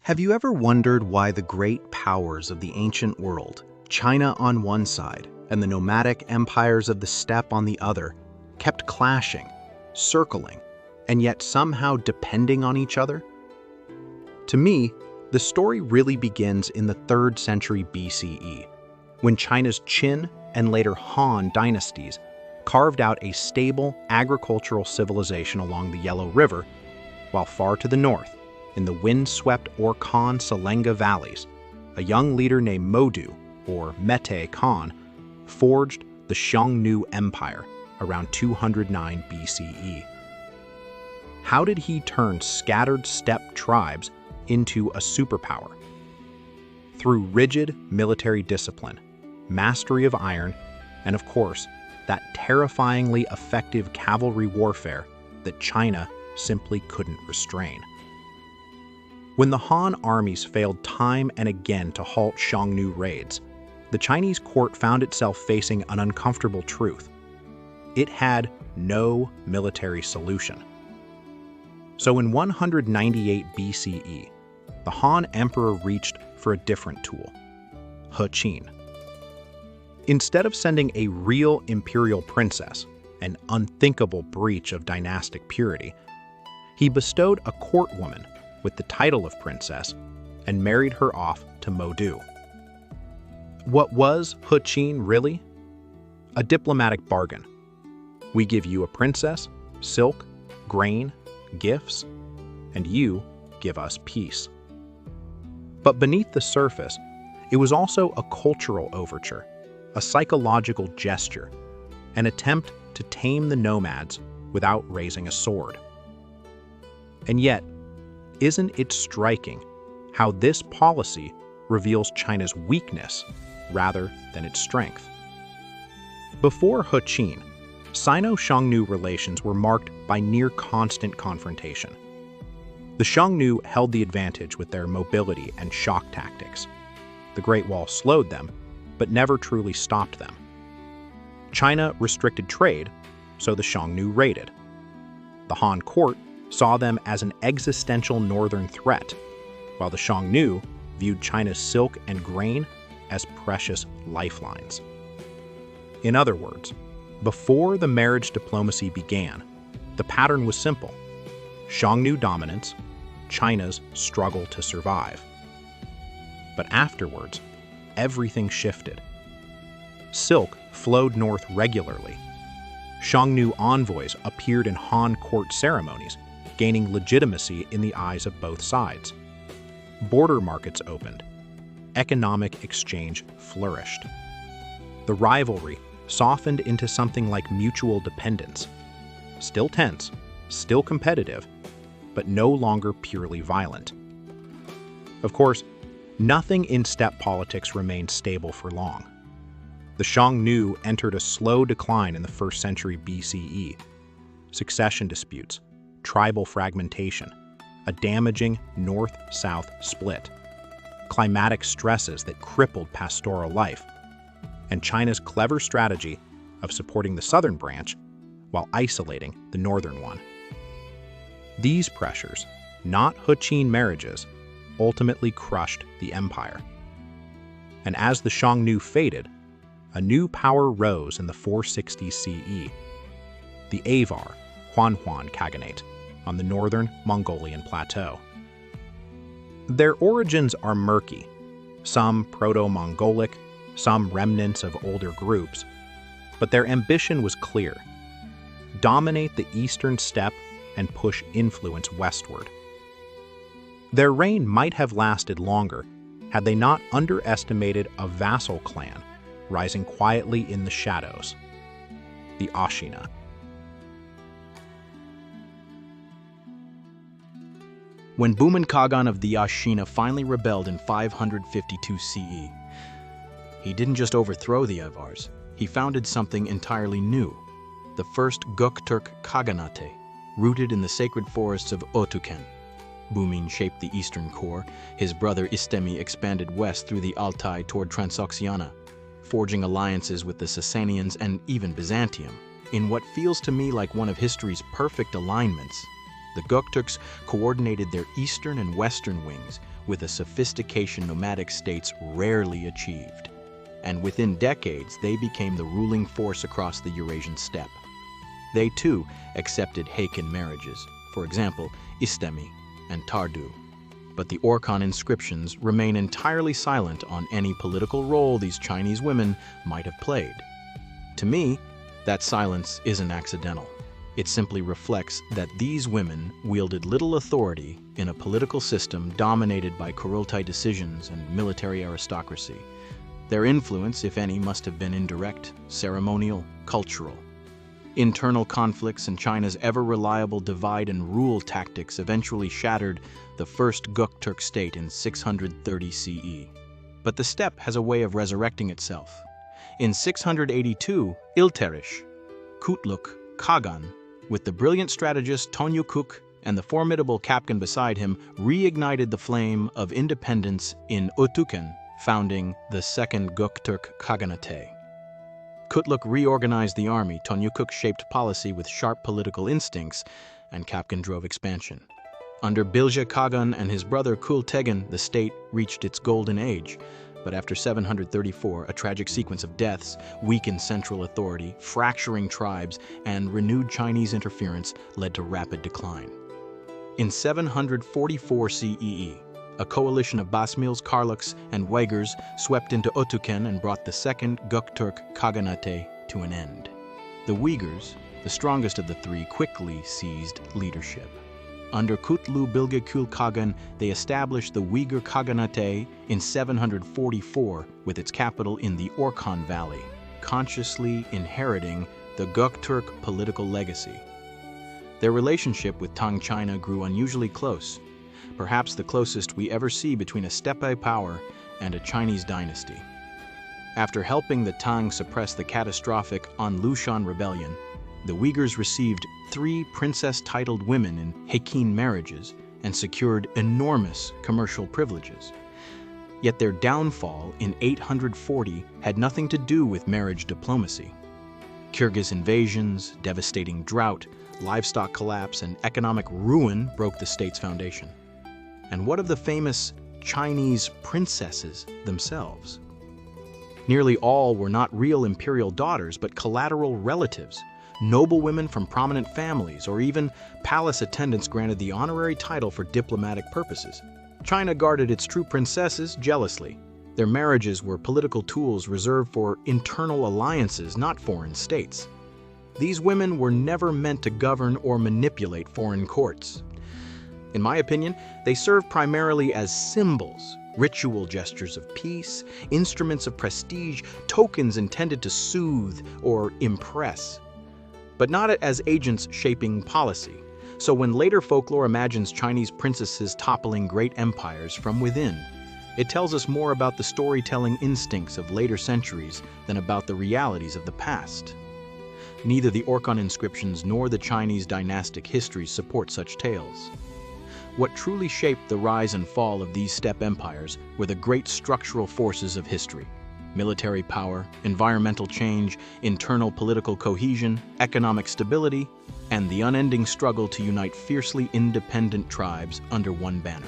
Have you ever wondered why the great powers of the ancient world, China on one side and the nomadic empires of the steppe on the other, kept clashing, circling, and yet somehow depending on each other? To me, the story really begins in the 3rd century BCE, when China's Qin and later Han dynasties carved out a stable agricultural civilization along the Yellow River, while far to the north, in the wind-swept Orkhon Salenga valleys, a young leader named Modu, or Mete Khan, forged the Xiongnu Empire around 209 BCE. How did he turn scattered steppe tribes into a superpower? Through rigid military discipline, mastery of iron, and of course, that terrifyingly effective cavalry warfare that China simply couldn't restrain. When the Han armies failed time and again to halt Xiongnu raids, the Chinese court found itself facing an uncomfortable truth. It had no military solution. So in 198 BCE, the Han emperor reached for a different tool, He Qin. Instead of sending a real imperial princess, an unthinkable breach of dynastic purity, he bestowed a court woman with the title of princess and married her off to Modu. What was He Qin really? A diplomatic bargain. We give you a princess, silk, grain, gifts, and you give us peace. But beneath the surface, it was also a cultural overture, a psychological gesture, an attempt to tame the nomads without raising a sword. And yet, isn't it striking how this policy reveals China's weakness rather than its strength? Before He Qin, Sino-Xiongnu relations were marked by near constant confrontation. The Xiongnu held the advantage with their mobility and shock tactics. The Great Wall slowed them, but never truly stopped them. China restricted trade, so the Xiongnu raided. The Han court saw them as an existential northern threat, while the Xiongnu viewed China's silk and grain as precious lifelines. In other words, before the marriage diplomacy began, the pattern was simple: Xiongnu dominance, China's struggle to survive. But afterwards, everything shifted. Silk flowed north regularly. Xiongnu envoys appeared in Han court ceremonies, gaining legitimacy in the eyes of both sides. Border markets opened. Economic exchange flourished. The rivalry softened into something like mutual dependence. Still tense, still competitive, but no longer purely violent. Of course, nothing in steppe politics remained stable for long. The Xiongnu entered a slow decline in the 1st century BCE. Succession disputes, tribal fragmentation, a damaging north-south split, climatic stresses that crippled pastoral life, and China's clever strategy of supporting the southern branch while isolating the northern one. These pressures, not He Qin marriages, ultimately crushed the empire. And as the Xiongnu faded, a new power rose in the 460 CE, the Avar Huanhuan Khaganate on the northern Mongolian plateau. Their origins are murky, some Proto-Mongolic, some remnants of older groups, but their ambition was clear: dominate the eastern steppe and push influence westward. Their reign might have lasted longer had they not underestimated a vassal clan rising quietly in the shadows, the Ashina. When Bumin Khagan of the Ashina finally rebelled in 552 CE, he didn't just overthrow the Avars, he founded something entirely new, the first Gokturk khaganate, rooted in the sacred forests of Otuken. Bumin shaped the eastern core, his brother Istemi expanded west through the Altai toward Transoxiana, forging alliances with the Sasanians and even Byzantium. In what feels to me like one of history's perfect alignments, the Gokturks coordinated their eastern and western wings with a sophistication nomadic states rarely achieved. And within decades, they became the ruling force across the Eurasian steppe. They too accepted Hakan marriages, for example, Istemi and Tardu. But the Orkhon inscriptions remain entirely silent on any political role these Chinese women might have played. To me, that silence isn't accidental. It simply reflects that these women wielded little authority in a political system dominated by Kurultai decisions and military aristocracy. Their influence, if any, must have been indirect, ceremonial, cultural. Internal conflicts and China's ever-reliable divide-and-rule tactics eventually shattered the first Gokturk state in 630 CE. But the steppe has a way of resurrecting itself. In 682, Ilterish, Kutluk Khagan, with the brilliant strategist Tonyukuk and the formidable Kapkan beside him, reignited the flame of independence in Otuken, founding the Second Gokturk Khaganate. Kutluk reorganized the army, Tonyukuk shaped policy with sharp political instincts, and Kapkan drove expansion. Under Bilge Khagan and his brother Kultegan, the state reached its golden age. But after 734, a tragic sequence of deaths weakened central authority, fracturing tribes, and renewed Chinese interference led to rapid decline. In 744 CEE, a coalition of Basmils, Karluks, and Uyghurs swept into Otuken and brought the Second Gokturk Khaganate to an end. The Uyghurs, the strongest of the three, quickly seized leadership. Under Kutlu Bilge Kul Khagan, they established the Uyghur Khaganate in 744 with its capital in the Orkhon Valley, consciously inheriting the Gokturk political legacy. Their relationship with Tang China grew unusually close, perhaps the closest we ever see between a steppe power and a Chinese dynasty. After helping the Tang suppress the catastrophic An Lushan rebellion, the Uyghurs received 3 princess-titled women in Hakan marriages and secured enormous commercial privileges. Yet their downfall in 840 had nothing to do with marriage diplomacy. Kyrgyz invasions, devastating drought, livestock collapse, and economic ruin broke the state's foundation. And what of the famous Chinese princesses themselves? Nearly all were not real imperial daughters, but collateral relatives, noblewomen from prominent families, or even palace attendants granted the honorary title for diplomatic purposes. China guarded its true princesses jealously. Their marriages were political tools reserved for internal alliances, not foreign states. These women were never meant to govern or manipulate foreign courts. In my opinion, they served primarily as symbols, ritual gestures of peace, instruments of prestige, tokens intended to soothe or impress, but not as agents shaping policy. So when later folklore imagines Chinese princesses toppling great empires from within, it tells us more about the storytelling instincts of later centuries than about the realities of the past. Neither the Orkhon inscriptions nor the Chinese dynastic histories support such tales. What truly shaped the rise and fall of these steppe empires were the great structural forces of history: military power, environmental change, internal political cohesion, economic stability, and the unending struggle to unite fiercely independent tribes under one banner.